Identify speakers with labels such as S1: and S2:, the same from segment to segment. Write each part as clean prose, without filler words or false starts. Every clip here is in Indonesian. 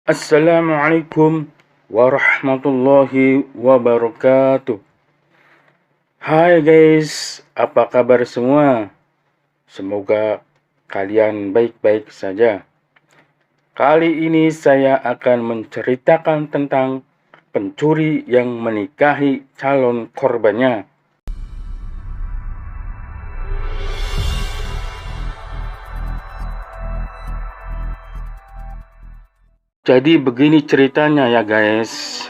S1: Assalamualaikum warahmatullahi wabarakatuh. Hai guys, apa kabar semua? Semoga kalian baik-baik saja. Kali ini saya akan menceritakan tentang pencuri yang menikahi calon korbannya. Jadi begini ceritanya ya guys.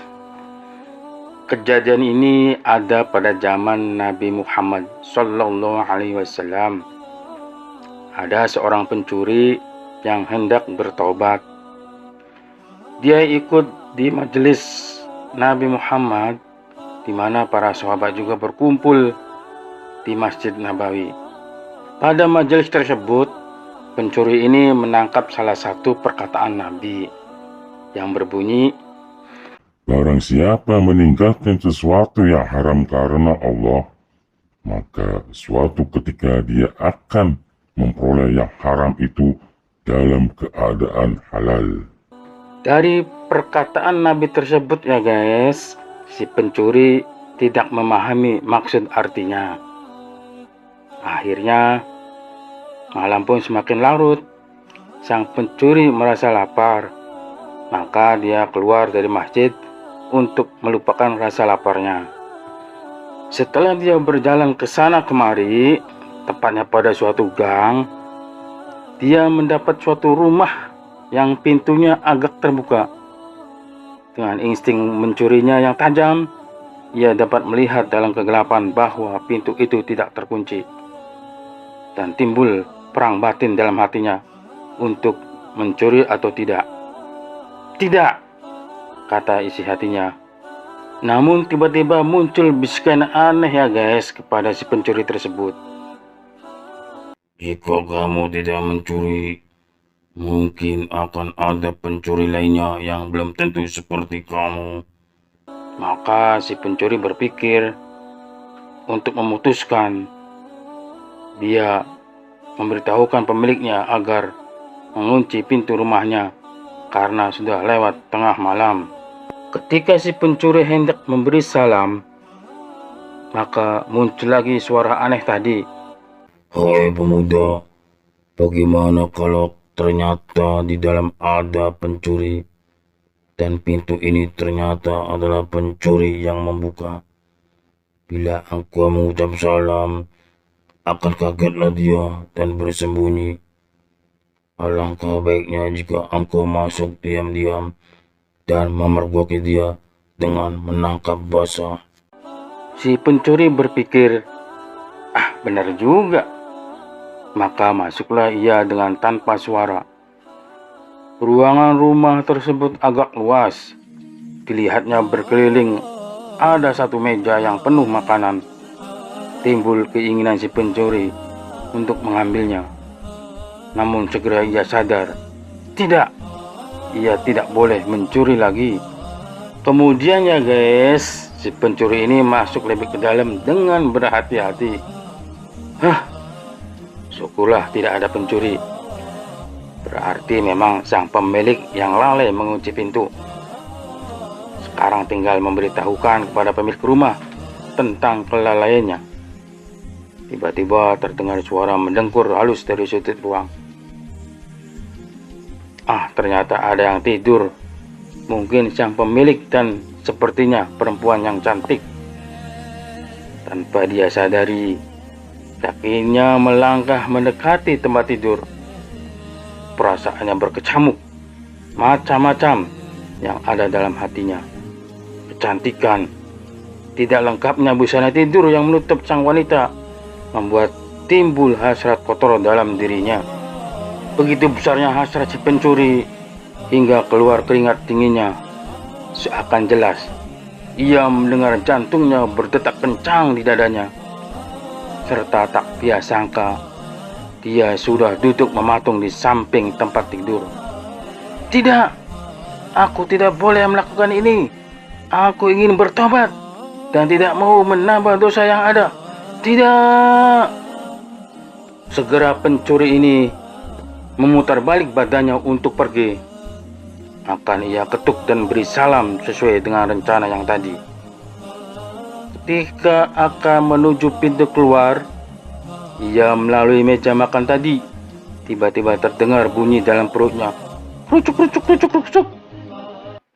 S1: Kejadian ini ada pada zaman Nabi Muhammad Sallallahu Alaihi Wasallam. Ada seorang pencuri yang hendak bertobat. Dia ikut di majelis Nabi Muhammad, di mana para sahabat juga berkumpul di Masjid Nabawi. Pada majelis tersebut, pencuri ini menangkap salah satu perkataan Nabi yang berbunyi,
S2: "Barang siapa meninggalkan sesuatu yang haram karena Allah, maka suatu ketika dia akan memperoleh yang haram itu dalam keadaan halal."
S1: Dari perkataan Nabi tersebut ya guys, si pencuri tidak memahami maksud artinya. Akhirnya, malam pun semakin larut. Sang pencuri merasa lapar. Maka dia keluar dari masjid untuk melupakan rasa laparnya. Setelah dia berjalan ke sana kemari, tepatnya pada suatu gang, dia mendapat suatu rumah yang pintunya agak terbuka. Dengan insting mencurinya yang tajam, ia dapat melihat dalam kegelapan bahwa pintu itu tidak terkunci. Dan timbul perang batin dalam hatinya untuk mencuri atau tidak. "Tidak," kata isi hatinya. Namun tiba-tiba muncul bisikan aneh ya guys kepada si pencuri tersebut. "Jika kamu tidak mencuri, mungkin akan ada pencuri lainnya yang belum tentu seperti kamu." Maka si pencuri berpikir untuk memutuskan. Dia memberitahukan pemiliknya agar mengunci pintu rumahnya karena sudah lewat tengah malam. Ketika si pencuri hendak memberi salam, maka muncul lagi suara aneh tadi. "Hai pemuda, bagaimana kalau ternyata di dalam ada pencuri dan pintu ini ternyata adalah pencuri yang membuka? Bila engkau mengucap salam, akan kagetlah dia dan bersembunyi. Alangkah baiknya jika engkau masuk diam-diam dan memergoki dia dengan menangkap basah." Si pencuri berpikir, benar juga. Maka masuklah ia dengan tanpa suara. Ruangan rumah tersebut agak luas. Dilihatnya berkeliling ada satu meja yang penuh makanan. Timbul keinginan si pencuri untuk mengambilnya. Namun segera ia sadar, tidak, ia tidak boleh mencuri lagi. Kemudian ya guys, si pencuri ini masuk lebih ke dalam dengan berhati-hati. Syukurlah tidak ada pencuri. Berarti memang sang pemilik yang lalai mengunci pintu. Sekarang tinggal memberitahukan kepada pemilik rumah tentang kelalaiannya. Tiba-tiba terdengar suara mendengkur halus dari sudut ruang. Ternyata ada yang tidur. Mungkin sang pemilik dan sepertinya perempuan yang cantik. Tanpa dia sadari, kakinya melangkah mendekati tempat tidur. Perasaannya berkecamuk. Macam-macam yang ada dalam hatinya. Kecantikan, tidak lengkapnya busana tidur yang menutup sang wanita membuat timbul hasrat kotor dalam dirinya. Begitu besarnya hasrat si pencuri hingga keluar keringat dinginnya. Seakan jelas ia mendengar jantungnya berdetak kencang di dadanya. Serta tak dia sangka dia sudah duduk mematung di samping tempat tidur. "Tidak, aku tidak boleh melakukan ini. Aku ingin bertobat dan tidak mau menambah dosa yang ada. Tidak!" Segera pencuri ini memutar balik badannya untuk pergi. akan ia ketuk dan beri salam sesuai dengan rencana yang tadi. Ketika akan menuju pintu keluar, ia melalui meja makan tadi. Tiba-tiba terdengar bunyi dalam perutnya. Kerucuk, kerucuk, kerucuk, kerucuk.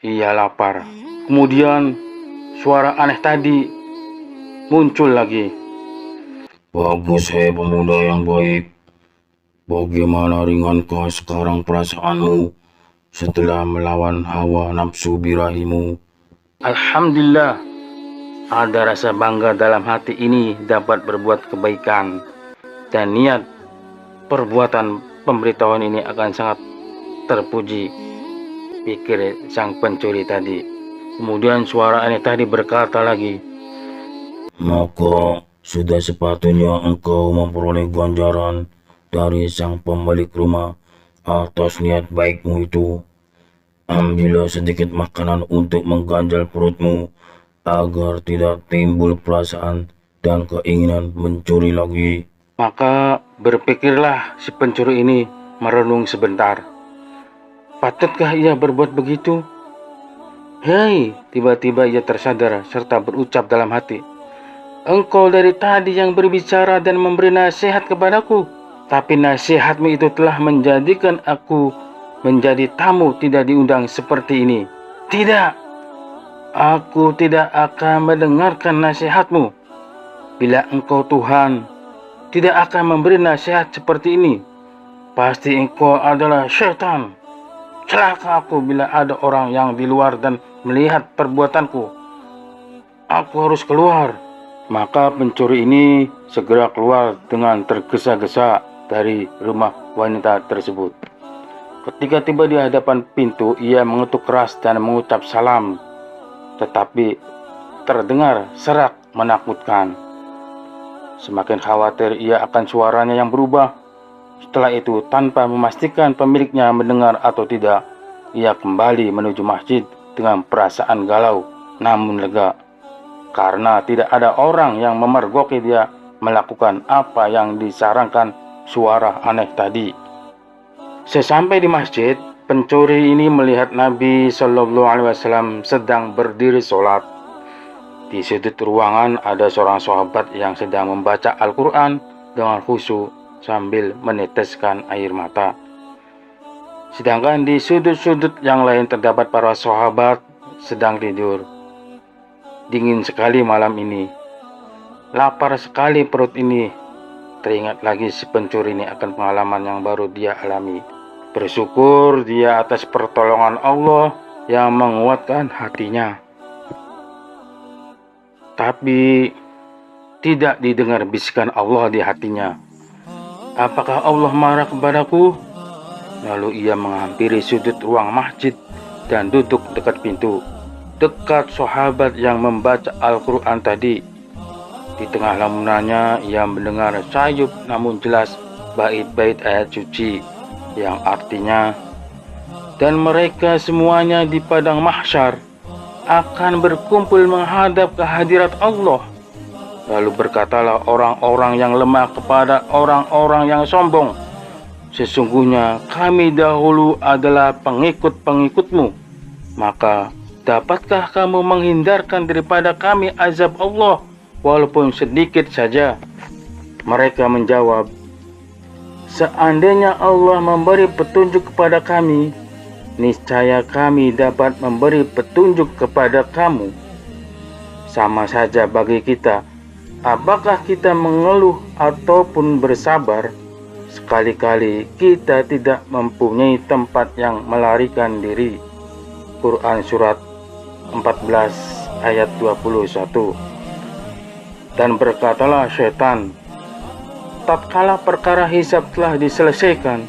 S1: Ia lapar. Kemudian suara aneh tadi muncul lagi. Bagus, hai pemuda yang baik. Bagaimana ringankah sekarang perasaanmu setelah melawan hawa nafsu birahimu? Alhamdulillah, ada rasa bangga dalam hati ini dapat berbuat kebaikan, dan niat perbuatan pemberitahuan ini akan sangat terpuji, pikir sang pencuri tadi. Kemudian suara aneh tadi berkata lagi, maka sudah sepatutnya engkau memperoleh ganjaran dari sang pemilik rumah atas niat baikmu itu. Ambillah sedikit makanan untuk mengganjal perutmu, agar tidak timbul perasaan dan keinginan mencuri lagi. Maka berpikirlah si pencuri ini merenung sebentar. Patutkah ia berbuat begitu? Hei, tiba-tiba ia tersadar serta berucap dalam hati, engkau dari tadi yang berbicara dan memberi nasihat kepadaku, tapi nasihatmu itu telah menjadikan aku menjadi tamu tidak diundang seperti ini. Tidak, aku tidak akan mendengarkan nasihatmu. Bila engkau Tuhan, tidak akan memberi nasihat seperti ini. Pasti engkau adalah syaitan. Celaka aku bila ada orang yang di luar dan melihat perbuatanku. Aku harus keluar. Maka pencuri ini segera keluar dengan tergesa-gesa dari rumah wanita tersebut. Ketika tiba di hadapan pintu, ia mengetuk keras dan mengucap salam, tetapi terdengar serak menakutkan. Semakin khawatir ia akan suaranya yang berubah. Setelah itu, tanpa memastikan pemiliknya mendengar atau tidak, ia kembali menuju masjid dengan perasaan galau namun lega, karena tidak ada orang yang memergoki dia melakukan apa yang disarankan suara aneh tadi. Sesampai di masjid, pencuri ini melihat Nabi Shallallahu Alaihi Wasallam sedang berdiri sholat. Di sudut ruangan ada seorang sahabat yang sedang membaca Al-Quran dengan khusyuk sambil meneteskan air mata. Sedangkan di sudut-sudut yang lain terdapat para sahabat sedang tidur. Dingin sekali malam ini. Lapar sekali perut ini. Teringat lagi si pencuri ini akan pengalaman yang baru dia alami. Bersyukur dia atas pertolongan Allah yang menguatkan hatinya. Tapi tidak didengar bisikan Allah di hatinya. Apakah Allah marah kepadaku? Lalu ia menghampiri sudut ruang masjid dan duduk dekat pintu, dekat sahabat yang membaca Al-Quran tadi. Di tengah lamunannya ia mendengar sayup namun jelas bait-bait ayat suci yang artinya, dan mereka semuanya di padang mahsyar akan berkumpul menghadap ke hadirat Allah. Lalu berkatalah orang-orang yang lemah kepada orang-orang yang sombong, sesungguhnya kami dahulu adalah pengikut-pengikutmu, maka dapatkah kamu menghindarkan daripada kami azab Allah walaupun sedikit saja? Mereka menjawab, seandainya Allah memberi petunjuk kepada kami, niscaya kami dapat memberi petunjuk kepada kamu. Sama saja bagi kita, apakah kita mengeluh ataupun bersabar? Sekali-kali kita tidak mempunyai tempat yang melarikan diri. Quran Surat 14 ayat 21. Dan berkatalah syaitan, tatkala perkara hisab telah diselesaikan,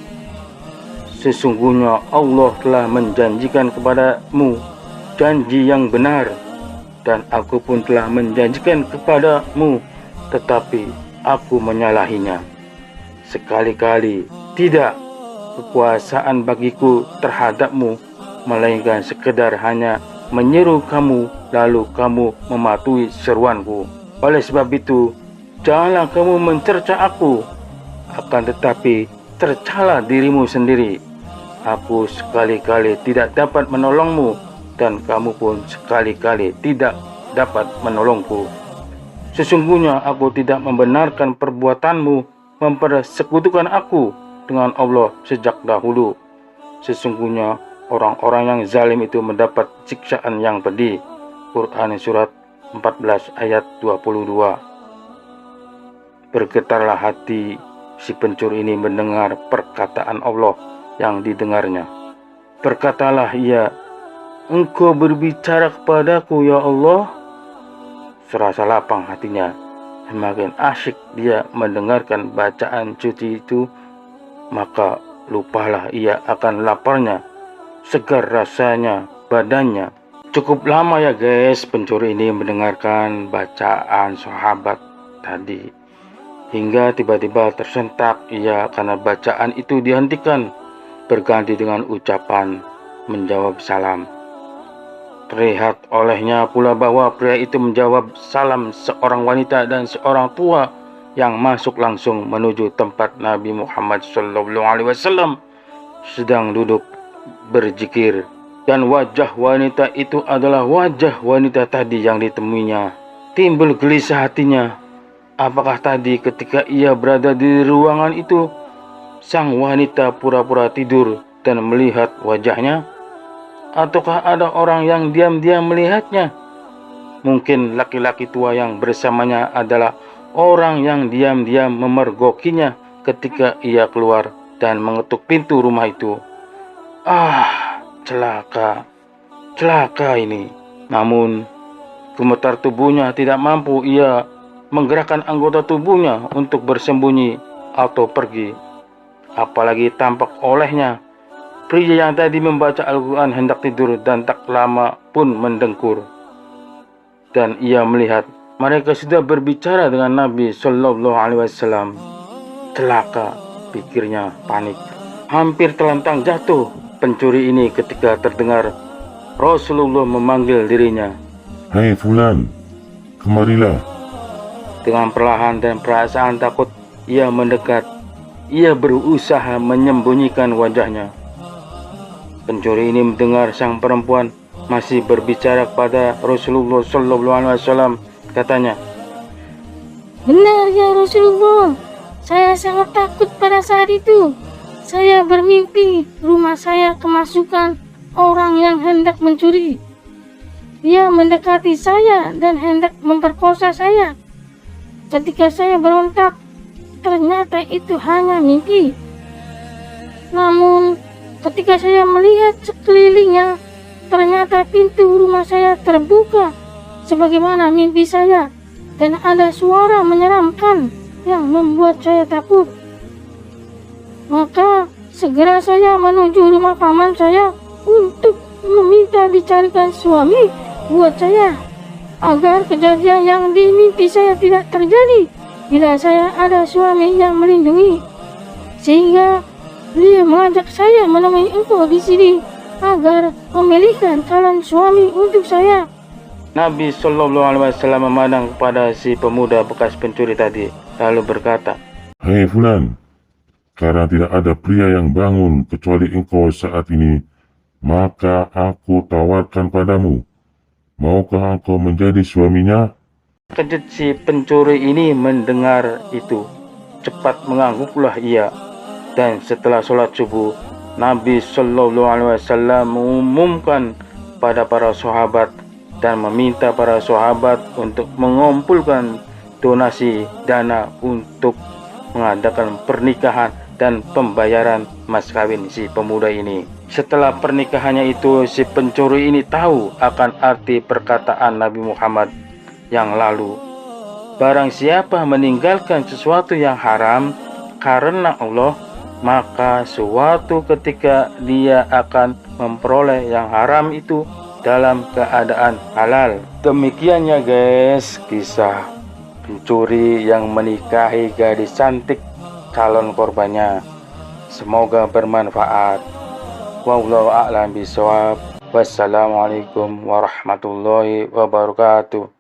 S1: sesungguhnya Allah telah menjanjikan kepadamu janji yang benar, dan aku pun telah menjanjikan kepadamu, tetapi aku menyalahinya. Sekali-kali tidak kekuasaan bagiku terhadapmu, melainkan sekedar hanya menyeru kamu, lalu kamu mematuhi seruanku. Oleh sebab itu, janganlah kamu mencerca aku, akan tetapi cercalah dirimu sendiri. Aku sekali-kali tidak dapat menolongmu, dan kamu pun sekali-kali tidak dapat menolongku. Sesungguhnya aku tidak membenarkan perbuatanmu mempersekutukan aku dengan Allah sejak dahulu. Sesungguhnya orang-orang yang zalim itu mendapat siksaan yang pedih. Quran Surat 14 ayat 22. Bergetarlah hati si pencuri ini mendengar perkataan Allah yang didengarnya. Berkatalah ia, "Engkau berbicara kepadaku ya Allah." Serasa lapang hatinya. Semakin asyik dia mendengarkan bacaan suci itu, maka lupalah ia akan laparnya. Segar rasanya badannya. Cukup lama ya guys pencuri ini mendengarkan bacaan sahabat tadi, hingga tiba-tiba tersentak ia karena bacaan itu dihentikan, berganti dengan ucapan menjawab salam. Terlihat olehnya pula bahwa pria itu menjawab salam seorang wanita dan seorang tua yang masuk langsung menuju tempat Nabi Muhammad SAW sedang duduk berzikir, dan wajah wanita itu adalah wajah wanita tadi yang ditemuinya. Timbul gelisah hatinya. Apakah tadi ketika ia berada di ruangan itu, sang wanita pura-pura tidur dan melihat wajahnya? Ataukah ada orang yang diam-diam melihatnya? Mungkin laki-laki tua yang bersamanya adalah orang yang diam-diam memergokinya ketika ia keluar dan mengetuk pintu rumah itu. Celaka ini. Namun, gemetar tubuhnya tidak mampu ia menggerakkan anggota tubuhnya untuk bersembunyi atau pergi. Apalagi tampak olehnya pria yang tadi membaca Al-Quran hendak tidur dan tak lama pun mendengkur. Dan ia melihat mereka sudah berbicara dengan Nabi SAW. Celaka, pikirnya panik. Hampir terlentang jatuh pencuri ini ketika terdengar Rasulullah memanggil dirinya.
S2: "Hai Fulan, kemarilah."
S1: Dengan perlahan dan perasaan takut ia mendekat. Ia berusaha menyembunyikan wajahnya. Pencuri ini mendengar sang perempuan masih berbicara kepada Rasulullah SAW. Katanya,
S3: "Benar ya Rasulullah, saya sangat takut pada saat itu. Saya bermimpi rumah saya kemasukan orang yang hendak mencuri. Dia mendekati saya dan hendak memperkosa saya. Ketika saya berontak, ternyata itu hanya mimpi. Namun ketika saya melihat sekelilingnya, ternyata pintu rumah saya terbuka sebagaimana mimpi saya, dan ada suara menyeramkan yang membuat saya takut. Maka segera saya menuju rumah paman saya untuk meminta dicarikan suami buat saya, agar kejadian yang di mimpi saya tidak terjadi bila saya ada suami yang melindungi. Sehingga dia mengajak saya menemui engkau di sini agar memilihkan calon suami untuk saya."
S1: Nabi SAW memandang kepada si pemuda bekas pencuri tadi, lalu berkata,
S2: "Hai Fulan, karena tidak ada pria yang bangun kecuali engkau saat ini, maka aku tawarkan padamu. Maukah engkau menjadi suaminya?"
S1: Kejut si pencuri ini mendengar itu. Cepat mengangguklah ia. Dan setelah sholat subuh, Nabi SAW mengumumkan pada para sahabat dan meminta para sahabat untuk mengumpulkan donasi dana untuk mengadakan pernikahan dan pembayaran mas kawin si pemuda ini. Setelah pernikahannya itu, si pencuri ini tahu akan arti perkataan Nabi Muhammad yang lalu. Barang siapa meninggalkan sesuatu yang haram karena Allah, maka suatu ketika dia akan memperoleh yang haram itu dalam keadaan halal. Demikian ya guys, kisah pencuri yang menikahi gadis cantik calon korbannya. Semoga bermanfaat. Wallahu a'lam bishawab. Wassalamualaikum warahmatullahi wabarakatuh.